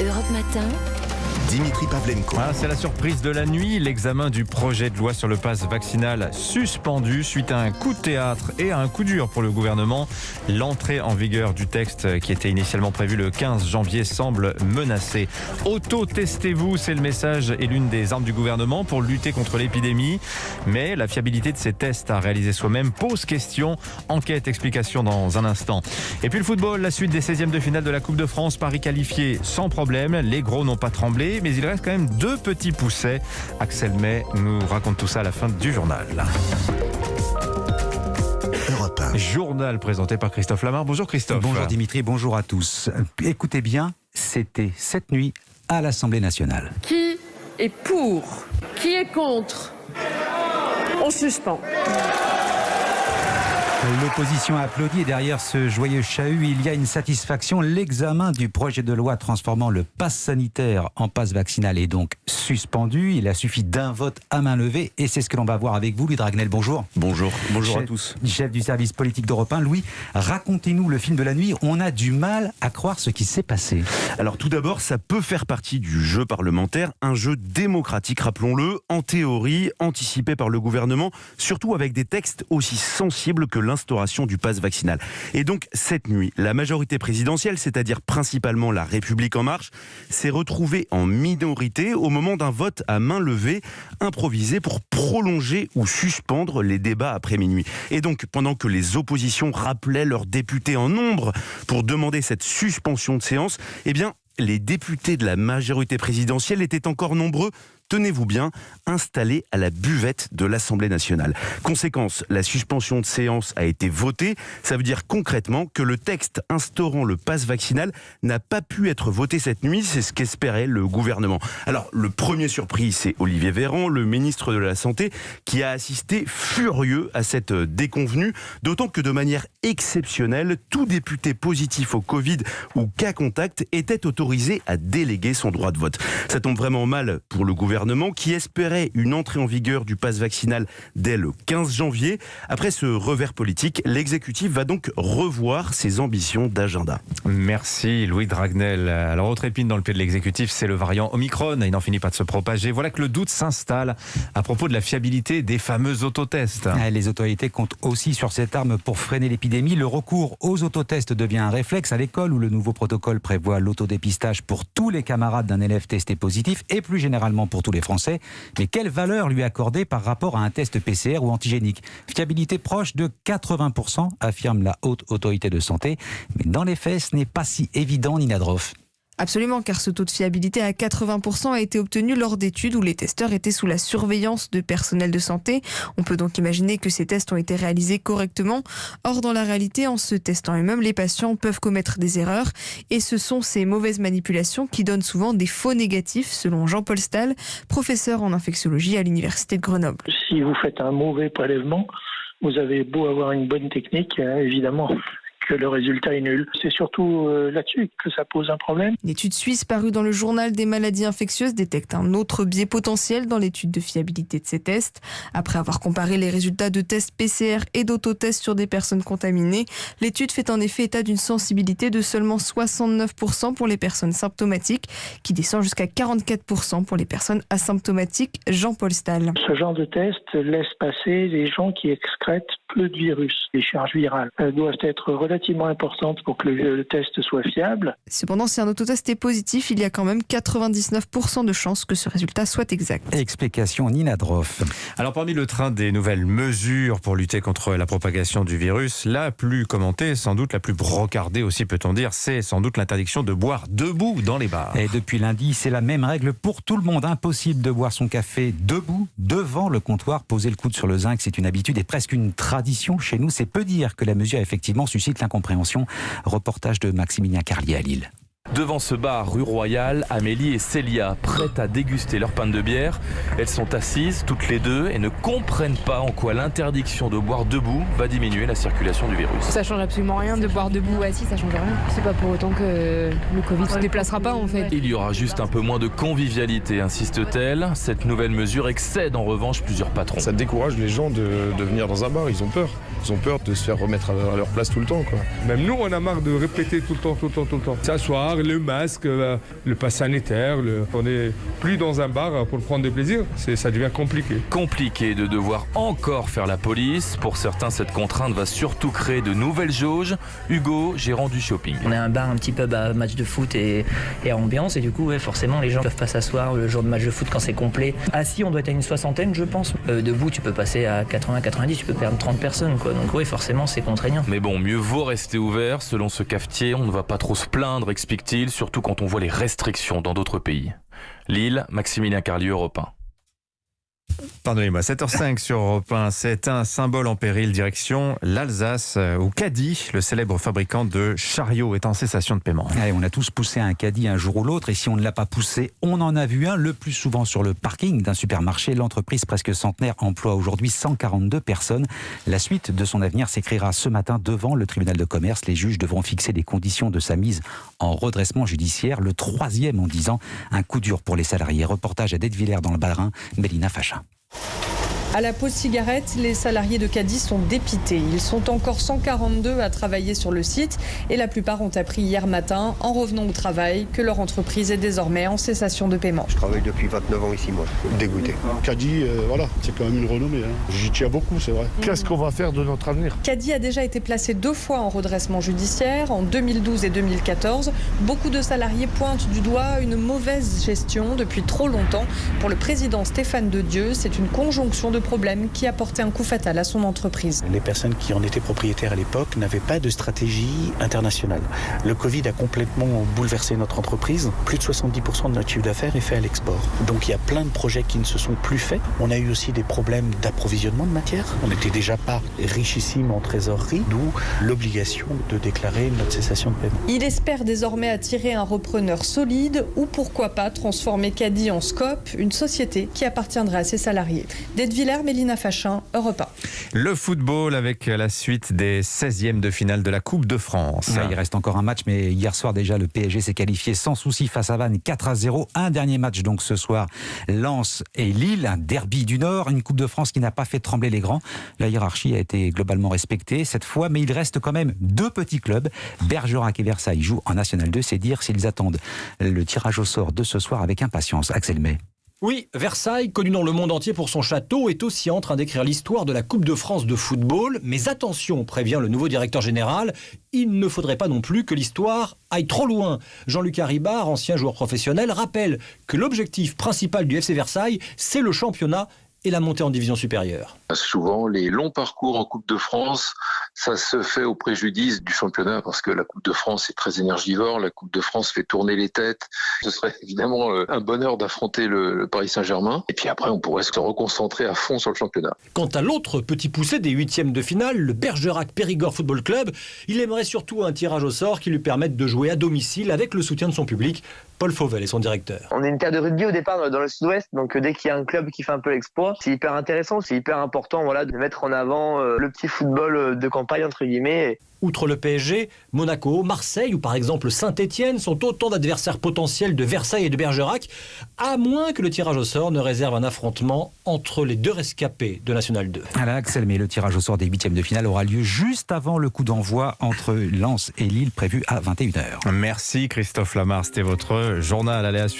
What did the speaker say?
Europe Matin. Dimitri Pavlenko. C'est la surprise de la nuit. L'examen du projet de loi sur le pass vaccinal suspendu suite à un coup de théâtre et à un coup dur pour le gouvernement. L'entrée en vigueur du texte qui était initialement prévue le 15 janvier semble menacée. Auto-testez-vous, c'est le message et l'une des armes du gouvernement pour lutter contre l'épidémie. Mais la fiabilité de ces tests à réaliser soi-même pose question. Enquête, explication dans un instant. Et puis le football, la suite des 16e de finale de la Coupe de France. Paris qualifié sans problème. Les gros n'ont pas tremblé. Mais il reste quand même deux petits poussets. Axel May nous raconte tout ça à la fin du journal. Europe 1. Journal présenté par Christophe Lamar. Bonjour Christophe. Bonjour Dimitri, bonjour à tous. Écoutez bien, c'était cette nuit à l'Assemblée nationale. Qui est pour? Qui est contre? On suspend. L'opposition a applaudi et derrière ce joyeux chahut, il y a une satisfaction. L'examen du projet de loi transformant le pass sanitaire en pass vaccinal est donc suspendu. Il a suffi d'un vote à main levée et c'est ce que l'on va voir avec vous. Louis Dragnel, bonjour. Bonjour à tous. Chef du service politique d'Europe 1. Louis, racontez-nous le film de la nuit. On a du mal à croire ce qui s'est passé. Alors tout d'abord, ça peut faire partie du jeu parlementaire, un jeu démocratique, rappelons-le, en théorie, anticipé par le gouvernement, surtout avec des textes aussi sensibles que l'instauration du pass vaccinal. Et donc, cette nuit, la majorité présidentielle, c'est-à-dire principalement la République en marche, s'est retrouvée en minorité au moment d'un vote à main levée, improvisé pour prolonger ou suspendre les débats après minuit. Et donc, pendant que les oppositions rappelaient leurs députés en nombre pour demander cette suspension de séance, eh bien, les députés de la majorité présidentielle étaient encore nombreux, tenez-vous bien, installés à la buvette de l'Assemblée nationale. Conséquence, la suspension de séance a été votée. Ça veut dire concrètement que le texte instaurant le pass vaccinal n'a pas pu être voté cette nuit. C'est ce qu'espérait le gouvernement. Alors, le premier surpris, c'est Olivier Véran, le ministre de la Santé, qui a assisté furieux à cette déconvenue, d'autant que de manière exceptionnelle, tout député positif au Covid ou cas contact était autorisé à déléguer son droit de vote. Ça tombe vraiment mal pour le gouvernement qui espérait une entrée en vigueur du pass vaccinal dès le 15 janvier. Après ce revers politique, l'exécutif va donc revoir ses ambitions d'agenda. Merci Louis Dragnel. Alors autre épine dans le pied de l'exécutif, c'est le variant Omicron. Il n'en finit pas de se propager. Voilà que le doute s'installe à propos de la fiabilité des fameux autotests. Les autorités comptent aussi sur cette arme pour freiner l'épidémie. Le recours aux autotests devient un réflexe à l'école où le nouveau protocole prévoit l'autodépistage pour tous les camarades d'un élève testé positif et plus généralement pour tous les Français. Mais quelle valeur lui accorder par rapport à un test PCR ou antigénique? Fiabilité proche de 80%, affirme la haute autorité de santé. Mais dans les faits, ce n'est pas si évident, Nina Droff. Absolument, car ce taux de fiabilité à 80% a été obtenu lors d'études où les testeurs étaient sous la surveillance de personnel de santé. On peut donc imaginer que ces tests ont été réalisés correctement. Or, dans la réalité, en se testant eux-mêmes, les patients peuvent commettre des erreurs. Et ce sont ces mauvaises manipulations qui donnent souvent des faux négatifs, selon Jean-Paul Stahl, professeur en infectiologie à l'Université de Grenoble. Si vous faites un mauvais prélèvement, vous avez beau avoir une bonne technique, évidemment que le résultat est nul. C'est surtout là-dessus que ça pose un problème. Une étude suisse parue dans le journal des maladies infectieuses détecte un autre biais potentiel dans l'étude de fiabilité de ces tests. Après avoir comparé les résultats de tests PCR et d'autotests sur des personnes contaminées, l'étude fait en effet état d'une sensibilité de seulement 69% pour les personnes symptomatiques, qui descend jusqu'à 44% pour les personnes asymptomatiques. Jean-Paul Stahl. Ce genre de test laisse passer les gens qui excrètent peu de virus. Les charges virales doivent être relativement importantes pour que le test soit fiable. Cependant, si un autotest est positif, il y a quand même 99% de chances que ce résultat soit exact. Explication Nina Droff. Alors parmi le train des nouvelles mesures pour lutter contre la propagation du virus, la plus commentée, sans doute la plus brocardée aussi peut-on dire, c'est sans doute l'interdiction de boire debout dans les bars. Et depuis lundi, c'est la même règle pour tout le monde. Impossible de boire son café debout, devant le comptoir. Poser le coude sur le zinc, c'est une habitude et presque une tradition chez nous. C'est peu dire que la mesure effectivement suscite l'incompréhension. Reportage de Maximilien Carlier à Lille. Devant ce bar rue Royale, Amélie et Célia, prêtes à déguster leur pinte de bière. Elles sont assises toutes les deux et ne comprennent pas en quoi l'interdiction de boire debout va diminuer la circulation du virus. Ça change absolument rien de boire debout ou assis, ça change rien. C'est pas pour autant que le Covid se déplacera pas en fait. Il y aura juste un peu moins de convivialité, insiste-t-elle. Cette nouvelle mesure excède en revanche plusieurs patrons. Ça décourage les gens de venir dans un bar, ils ont peur. Ils ont peur de se faire remettre à leur place tout le temps, quoi. Même nous, on a marre de répéter tout le temps. S'asseoir le masque, le pass sanitaire. On n'est plus dans un bar pour prendre du plaisir. Ça devient compliqué. Compliqué de devoir encore faire la police. Pour certains, cette contrainte va surtout créer de nouvelles jauges. Hugo, gérant du shopping. On a un bar un petit peu match de foot et ambiance, et du coup forcément les gens ne peuvent pas s'asseoir le jour de match de foot quand c'est complet. Assis, on doit être à une soixantaine, je pense. Debout, tu peux passer à 80-90, tu peux perdre 30 personnes, quoi. Donc oui, forcément c'est contraignant. Mais bon, mieux vaut rester ouvert. Selon ce cafetier, on ne va pas trop se plaindre, explique-t-il, surtout quand on voit les restrictions dans d'autres pays. Lille, Maximilien Carlieu, Europe 1. Pardonnez-moi, 7h05 sur Europe 1, c'est un symbole en péril, direction l'Alsace, où Caddy, le célèbre fabricant de chariots, est en cessation de paiement. Allez, on a tous poussé un caddie un jour ou l'autre, et si on ne l'a pas poussé, on en a vu un, le plus souvent sur le parking d'un supermarché. L'entreprise presque centenaire emploie aujourd'hui 142 personnes. La suite de son avenir s'écrira ce matin devant le tribunal de commerce. Les juges devront fixer les conditions de sa mise en redressement judiciaire, le 3e en 10 ans. Un coup dur pour les salariés. Reportage à Detwiller dans le Bas-Rhin, Mélina Fachin. À la pause cigarette, les salariés de Caddy sont dépités. Ils sont encore 142 à travailler sur le site et la plupart ont appris hier matin, en revenant au travail, que leur entreprise est désormais en cessation de paiement. Je travaille depuis 29 ans ici, moi. Dégoûté. Caddy, voilà, c'est quand même une renommée. J'y tiens beaucoup, c'est vrai. Qu'est-ce qu'on va faire de notre avenir ? Caddy a déjà été placé 2 fois en redressement judiciaire, en 2012 et 2014. Beaucoup de salariés pointent du doigt une mauvaise gestion depuis trop longtemps. Pour le président Stéphane Dedieu, c'est une conjonction de problème qui a porté un coup fatal à son entreprise. Les personnes qui en étaient propriétaires à l'époque n'avaient pas de stratégie internationale. Le Covid a complètement bouleversé notre entreprise. Plus de 70% de notre chiffre d'affaires est fait à l'export. Donc il y a plein de projets qui ne se sont plus faits. On a eu aussi des problèmes d'approvisionnement de matière. On n'était déjà pas richissime en trésorerie, d'où l'obligation de déclarer notre cessation de paiement. Il espère désormais attirer un repreneur solide ou pourquoi pas transformer Caddy en Scope, une société qui appartiendra à ses salariés. Detwiller, Mélina Fachin, Europe 1. Le football avec la suite des 16e de finale de la Coupe de France. Ouais, il reste encore un match, mais hier soir déjà, le PSG s'est qualifié sans souci face à Vannes 4-0. Un dernier match donc ce soir, Lens et Lille, un derby du Nord, une Coupe de France qui n'a pas fait trembler les grands. La hiérarchie a été globalement respectée cette fois, mais il reste quand même 2 petits clubs. Bergerac et Versailles jouent en National 2, c'est dire s'ils attendent le tirage au sort de ce soir avec impatience. Axel May. Oui, Versailles, connu dans le monde entier pour son château, est aussi en train d'écrire l'histoire de la Coupe de France de football. Mais attention, prévient le nouveau directeur général, il ne faudrait pas non plus que l'histoire aille trop loin. Jean-Luc Haribard, ancien joueur professionnel, rappelle que l'objectif principal du FC Versailles, c'est le championnat et la montée en division supérieure. Souvent, les longs parcours en Coupe de France, ça se fait au préjudice du championnat parce que la Coupe de France est très énergivore, la Coupe de France fait tourner les têtes. Ce serait évidemment un bonheur d'affronter le Paris Saint-Germain. Et puis après, on pourrait se reconcentrer à fond sur le championnat. Quant à l'autre petit poussé des 8e de finale, le Bergerac Périgord Football Club, il aimerait surtout un tirage au sort qui lui permette de jouer à domicile avec le soutien de son public. Paul Fauvel est son directeur. On est une terre de rugby au départ dans le sud-ouest, donc dès qu'il y a un club qui fait un peu l'exploit, c'est hyper intéressant, c'est hyper important de mettre en avant le petit football de campagne entre guillemets. Outre le PSG, Monaco, Marseille ou par exemple Saint-Etienne sont autant d'adversaires potentiels de Versailles et de Bergerac, à moins que le tirage au sort ne réserve un affrontement entre les 2 rescapés de National 2. Alors Axel, mais le tirage au sort des 8e de finale aura lieu juste avant le coup d'envoi entre Lens et Lille prévu à 21h. Merci Christophe Lamar, c'était votre journal. Allez, à suivre.